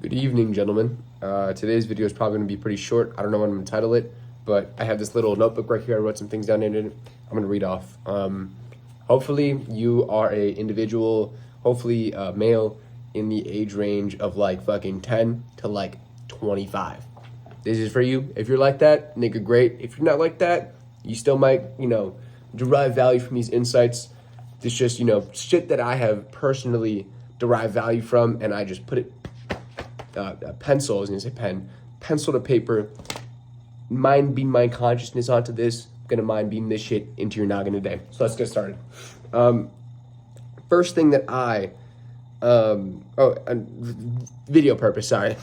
Good evening, gentlemen. Today's video is probably going to be pretty short. I don't know what I'm going to title it, but I have this little notebook right here. I wrote some things down in it. I'm going to read off. Hopefully, you are a individual, hopefully male in the age range of like fucking 10 to like 25. This is for you. If you're like that, nigga, great. If you're not like that, you still might, derive value from these insights. It's just, shit that I have personally derived value from, and I just put it pencil, I was gonna say pencil to paper, mind beam my consciousness onto this, gonna mind beam this shit into your noggin today. So let's get started. First thing that video purpose, sorry.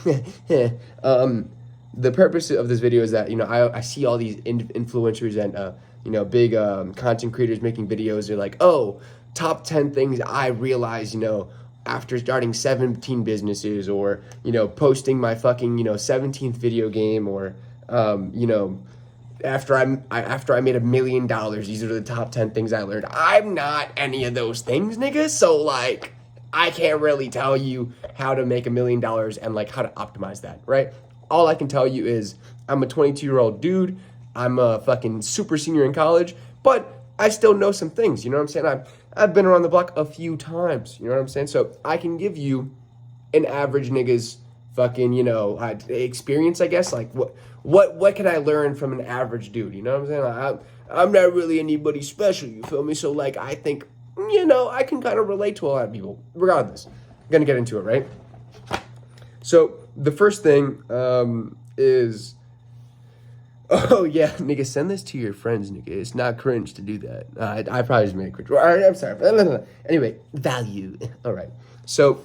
The purpose of this video is that, I see all these influencers and, big content creators making videos. They're like, oh, top 10 things I realized, after starting 17 businesses, or, posting my fucking, 17th video game, or, after I made $1 million, these are the top 10 things I learned. I'm not any of those things, nigga. So like, I can't really tell you how to make $1 million and like how to optimize that, right? All I can tell you is I'm a 22-year-old dude. I'm a fucking super senior in college, but I still know some things. You know what I'm saying? I've been around the block a few times. You know what I'm saying? So I can give you an average nigga's fucking, experience, I guess. Like what can I learn from an average dude? You know what I'm saying? Like, I'm not really anybody special. You feel me? So like, I think, I can kind of relate to a lot of people. Regardless, I'm gonna get into it, right? So the first thing is. Oh, yeah, nigga, send this to your friends, nigga. It's not cringe to do that. I probably just made it cringe. All right, I'm sorry. Anyway, value. All right. So,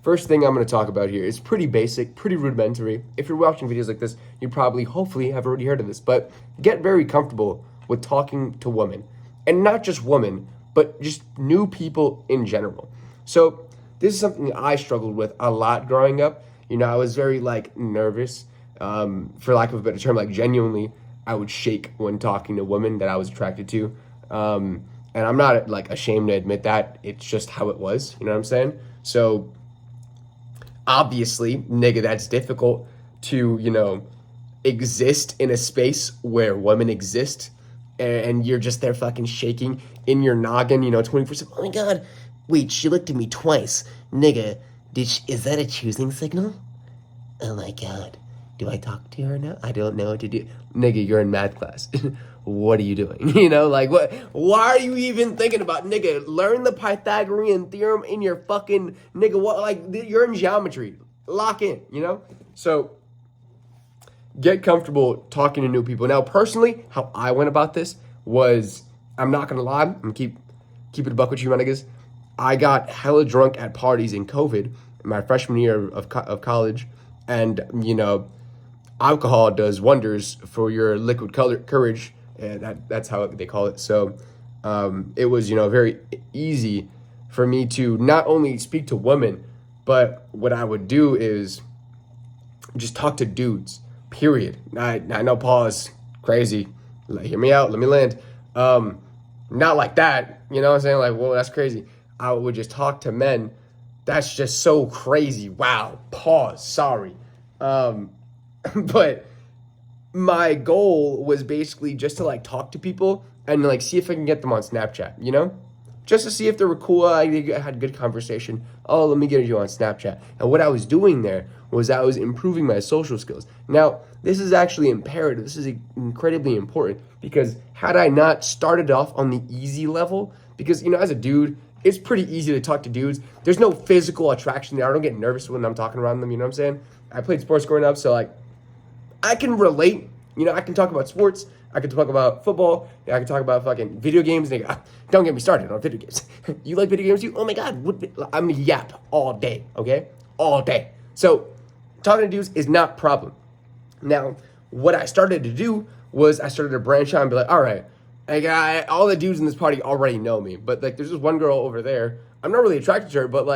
first thing I'm going to talk about here is pretty basic, pretty rudimentary. If you're watching videos like this, you probably, hopefully, have already heard of this. But get very comfortable with talking to women. And not just women, but just new people in general. So, this is something I struggled with a lot growing up. I was very, nervous. For lack of a better term, genuinely, I would shake when talking to women that I was attracted to. And I'm not ashamed to admit that. It's just how it was. You know what I'm saying? So obviously, nigga, that's difficult to, exist in a space where women exist, and you're just there fucking shaking in your noggin, 24/7. Oh my God, wait, she looked at me twice. Nigga, is that a choosing signal? Oh my God. Do I talk to her now? I don't know what to do. Nigga, you're in math class. What are you doing? What? Why are you even thinking about, nigga, learn the Pythagorean theorem in your fucking, nigga, what, you're in geometry. Lock in, So, get comfortable talking to new people. Now, personally, how I went about this was, I'm not gonna lie, I'm gonna keep it a buck with you, my niggas. I got hella drunk at parties in COVID, my freshman year of college, and, alcohol does wonders for your liquid courage, and that's how they call it. So it was, very easy for me to not only speak to women, but what I would do is just talk to dudes, period. I know pause, crazy. Hear me out, let me land. Not like that, you know what I'm saying? Whoa, that's crazy. I would just talk to men. That's just so crazy. Wow, pause, sorry. But my goal was basically just to talk to people and see if I can get them on Snapchat, just to see if they were cool. I had good conversation. Oh, let me get you on Snapchat. And what I was doing there was I was improving my social skills. Now, this is actually imperative. This is incredibly important, because had I not started off on the easy level, because, as a dude, it's pretty easy to talk to dudes. There's no physical attraction there. I don't get nervous when I'm talking around them, you know what I'm saying? I played sports growing up, so I can relate. I can talk about sports. I can talk about football. I can talk about fucking video games. Nigga, don't get me started on video games. You like video games too? Oh my God, I'm gonna yap all day, okay? All day. So talking to dudes is not a problem. Now, what I started to do was I started to branch out and be like, all right, all the dudes in this party already know me, but there's this one girl over there. I'm not really attracted to her, but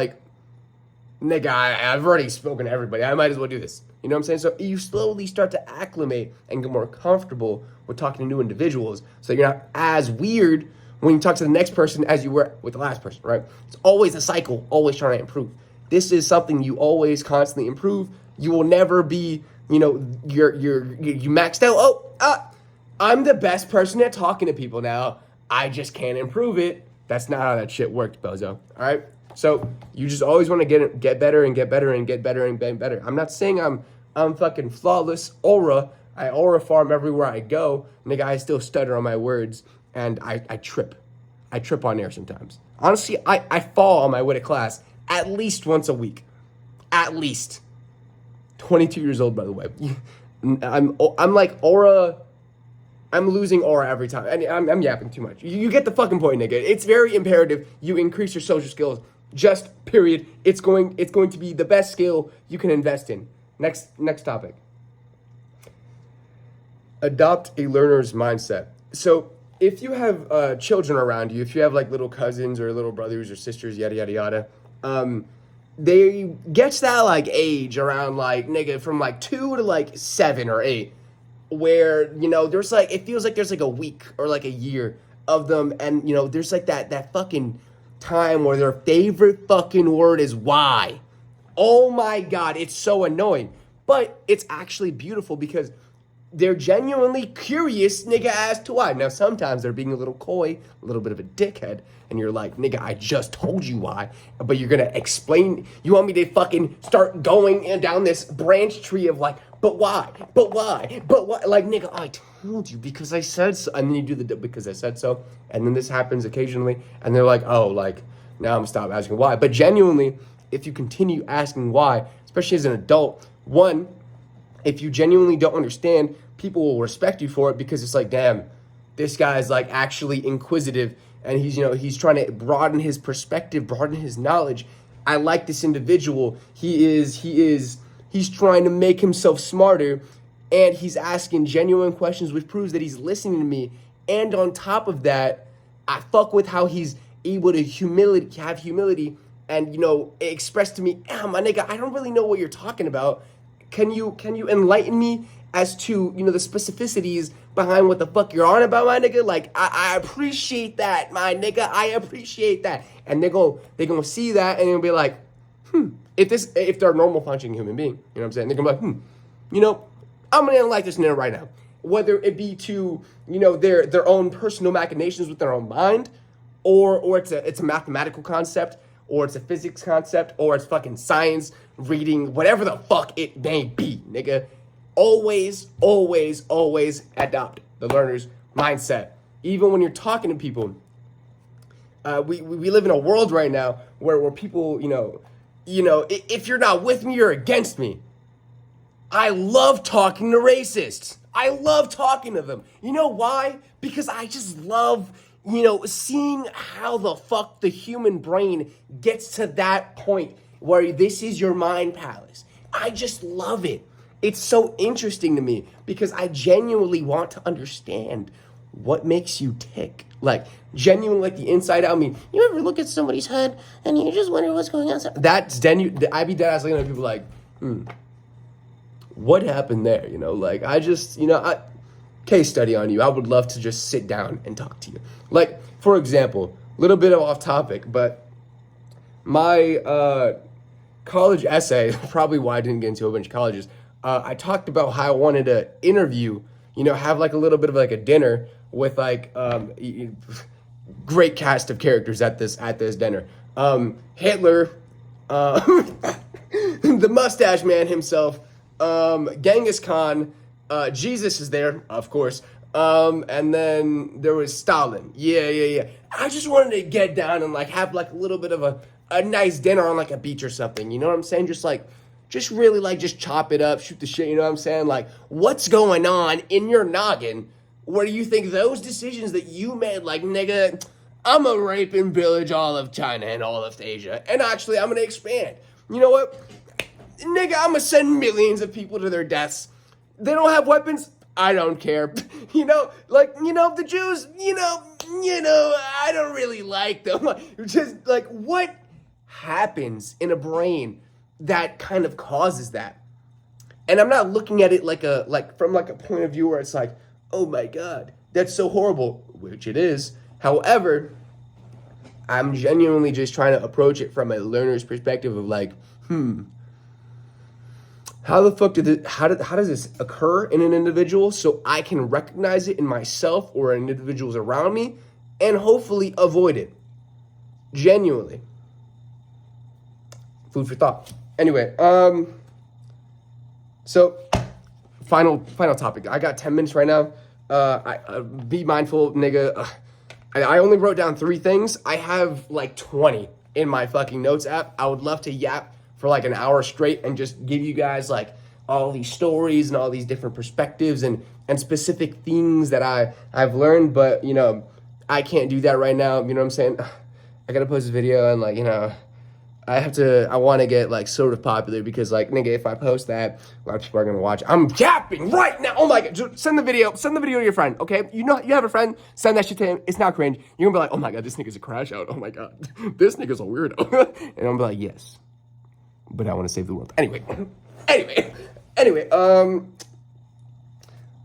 nigga, I've already spoken to everybody. I might as well do this. You know what I'm saying? So you slowly start to acclimate and get more comfortable with talking to new individuals, so you're not as weird when you talk to the next person as you were with the last person, right? It's always a cycle, always trying to improve. This is something you always constantly improve. You will never be, you know, you maxed out. I'm the best person at talking to people now. I just can't improve it. That's not how that shit works, bozo. All right. So you just always want to get better and get better and get better and get better. I'm not saying I'm fucking flawless aura. I aura farm everywhere I go. Nigga, I still stutter on my words and I trip. I trip on air sometimes. Honestly, I fall on my way to class at least once a week. At least. 22 years old, by the way. I'm like aura. I'm losing aura every time. And I'm yapping too much. You get the fucking point, nigga. It's very imperative you increase your social skills. Just period. It's going to be the best skill you can invest in. Next topic. Adopt a learner's mindset. So if you have children around you, if you have like little cousins or little brothers or sisters, yada yada yada, they get to that like age around like nigga from like 2 to like 7 or 8, where you know there's like it feels like there's like a week or like a year of them, and you know there's like that fucking time where their favorite fucking word is why. Oh my god, it's so annoying, but it's actually beautiful because they're genuinely curious, nigga, as to why. Now, sometimes they're being a little coy, a little bit of a dickhead, and you're like, nigga, I just told you why, but you're gonna explain, you want me to fucking start going down this branch tree of like, but why, like, nigga, I told you because I said so, and then you do the because I said so, and then this happens occasionally, and they're like, oh, like, now I'm gonna stop asking why, but genuinely, if you continue asking why, especially as an adult, one, if you genuinely don't understand, people will respect you for it because it's like, damn, this guy's like actually inquisitive and he's, you know, he's trying to broaden his perspective, broaden his knowledge. I like this individual. He's trying to make himself smarter and he's asking genuine questions, which proves that he's listening to me. And on top of that, I fuck with how he's able to have humility and, you know, express to me, my nigga, I don't really know what you're talking about. Can you enlighten me as to, you know, the specificities behind what the fuck you're on about, my nigga? Like, I appreciate that, my nigga. I appreciate that. And they're gonna see that and they'll be like, if they're a normal functioning human being, you know what I'm saying? They're gonna be like, you know, I'm gonna like this nigga right now. Whether it be to, you know, their own personal machinations with their own mind, or it's a mathematical concept, or it's a physics concept, or it's fucking science, reading, whatever the fuck it may be, nigga. Always, always, always adopt the learner's mindset. Even when you're talking to people, we live in a world right now where people, you know, if you're not with me, you're against me. I love talking to racists. I love talking to them. You know why? Because I just love, you know, seeing how the fuck the human brain gets to that point where this is your mind palace. I just love it. It's so interesting to me because I genuinely want to understand what makes you tick. Like, genuinely, like the inside out. I mean, you ever look at somebody's head and you just wonder what's going on? That's I be dead ass looking at people like, what happened there? You know, like, I just, you know, case study on you. I would love to just sit down and talk to you. Like, for example, a little bit of off topic, but my college essay, probably why I didn't get into a bunch of colleges, I talked about how I wanted to interview, you know, have like a little bit of like a dinner with like great cast of characters at this dinner. Hitler, the mustache man himself, Genghis Khan, Jesus is there, of course. And then there was Stalin. Yeah. I just wanted to get down and like have like a little bit of a nice dinner on like a beach or something. You know what I'm saying? Just really like just chop it up, shoot the shit. You know what I'm saying? Like, what's going on in your noggin where you think those decisions that you made, like, nigga, I'm gonna rape and pillage all of China and all of Asia, and actually I'm gonna expand. You know what? Nigga, I'm gonna send millions of people to their deaths. They don't have weapons. I don't care. You know, like, you know, the Jews, you know, I don't really like them. Just like, what happens in a brain that kind of causes that? And I'm not looking at it from a point of view where it's like, oh my God, that's so horrible, which it is. However, I'm genuinely just trying to approach it from a learner's perspective of like, how the fuck how does this occur in an individual so I can recognize it in myself or in individuals around me and hopefully avoid it. Genuinely. Food for thought. Anyway, so final topic. I got 10 minutes right now. Be mindful, nigga. I only wrote down 3 things. I have like 20 in my fucking notes app. I would love to yap for like an hour straight and just give you guys like all these stories and all these different perspectives and specific things that I've learned, but you know, I can't do that right now. You know what I'm saying? I gotta post a video and like, you know, I want to get like sort of popular because like, nigga, if I post that, a lot of people are gonna watch. I'm yapping right now. Oh my God, just send the video to your friend, okay? You know, you have a friend, send that shit to him. It's not cringe. You're gonna be like, oh my God, this nigga's a crash out. Oh my God, this nigga's a weirdo. And I'm gonna be like, yes, but I want to save the world. Anyway,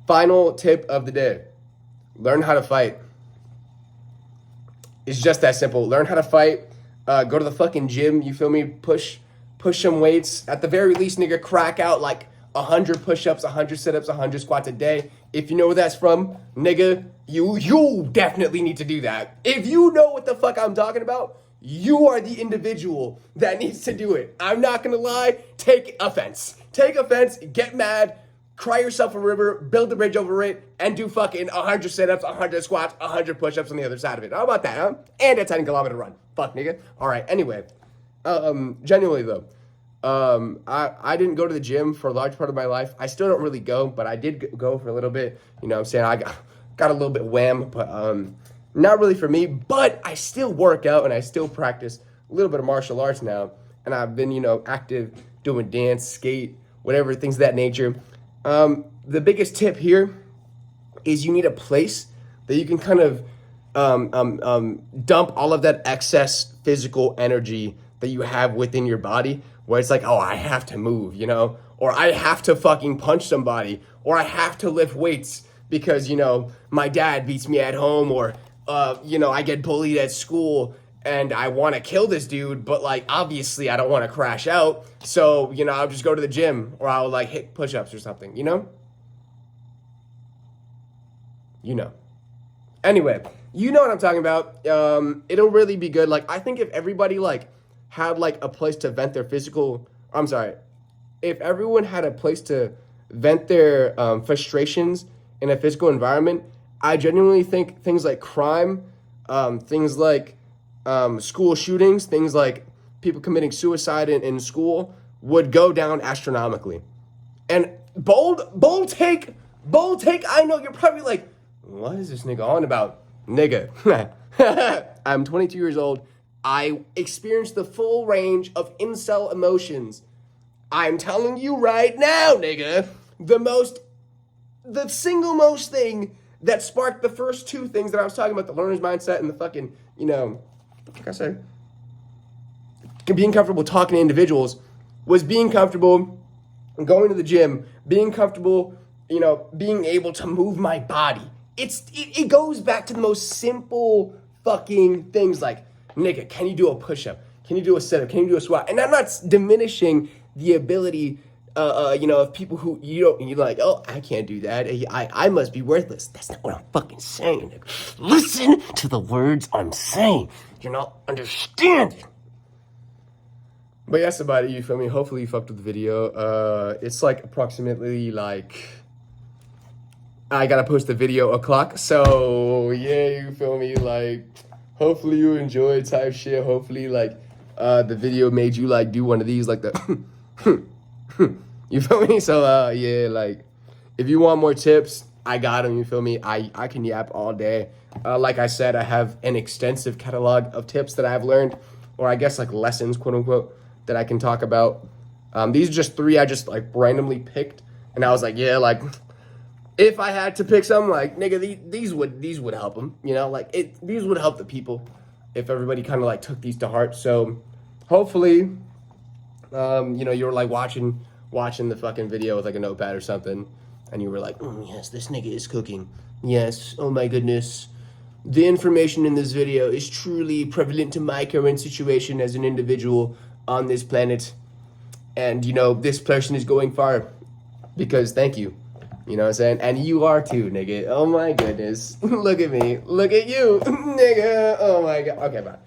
final tip of the day. Learn how to fight. It's just that simple. Learn how to fight. Go to the fucking gym, you feel me? Push some weights. At the very least, nigga, crack out like 100 push-ups, 100 sit-ups, 100 squats a day. If you know where that's from, nigga, you definitely need to do that. If you know what the fuck I'm talking about, you are the individual that needs to do it. I'm not gonna lie, take offense. Take offense, get mad, cry yourself a river, build a bridge over it, and do fucking 100 sit-ups, 100 squats, 100 push-ups on the other side of it. How about that, huh? And a 10-kilometer run. Fuck, nigga. All right, anyway. Genuinely, though. I didn't go to the gym for a large part of my life. I still don't really go, but I did go for a little bit. You know what I'm saying? I got a little bit wham, but not really for me. But I still work out, and I still practice a little bit of martial arts now. And I've been, you know, active, doing dance, skate, whatever, things of that nature. The biggest tip here is you need a place that you can kind of dump all of that excess physical energy that you have within your body, where it's like, oh, I have to move, you know, or I have to fucking punch somebody, or I have to lift weights because, you know, my dad beats me at home, or, you know, I get bullied at school and I want to kill this dude, but like, obviously I don't want to crash out. So, you know, I'll just go to the gym, or I'll like hit push-ups or something, you know? You know. Anyway, you know what I'm talking about. It'll really be good. Like, I think if everybody like had like a place to vent their if everyone had a place to vent their frustrations in a physical environment, I genuinely think things like crime, things like school shootings, things like people committing suicide in school would go down astronomically. And bold take. I know you're probably like, what is this nigga on about? Nigga, I'm 22 years old. I experienced the full range of incel emotions. I'm telling you right now, nigga, the single most thing that sparked the first 2 things that I was talking about, the learner's mindset and the fucking, you know, like I said, being comfortable talking to individuals, was being comfortable going to the gym, being comfortable, you know, being able to move my body. It goes back to the most simple fucking things like, nigga, can you do a push-up? Can you do a sit-up? Can you do a squat? And I'm not diminishing the ability, you know, of people who you're like, oh, I can't do that. I must be worthless. That's not what I'm fucking saying, nigga. Listen to the words I'm saying. You're not understanding. But yeah, somebody, you feel me? Hopefully you fucked with the video. It's like approximately like, I gotta post the video o'clock. So yeah, you feel me? Like, hopefully you enjoyed type shit. Hopefully like the video made you like do one of these like the you feel me? So yeah, like if you want more tips, I got them, you feel me? I can yap all day. Like I said, I have an extensive catalog of tips that I've learned, or I guess like lessons, quote unquote, that I can talk about. These are just 3 I just like randomly picked, and I was like, yeah, like if I had to pick some, like, nigga, these would help them, you know, like these would help the people if everybody kind of like took these to heart. So hopefully, you know, you were like watching the fucking video with like a notepad or something, and you were like, yes, this nigga is cooking. Yes, oh my goodness, the information in this video is truly prevalent to my current situation as an individual on this planet. And, you know, this person is going far because thank you. You know what I'm saying? And you are too, nigga. Oh my goodness. Look at me. Look at you, nigga. Oh my god. Okay, bye.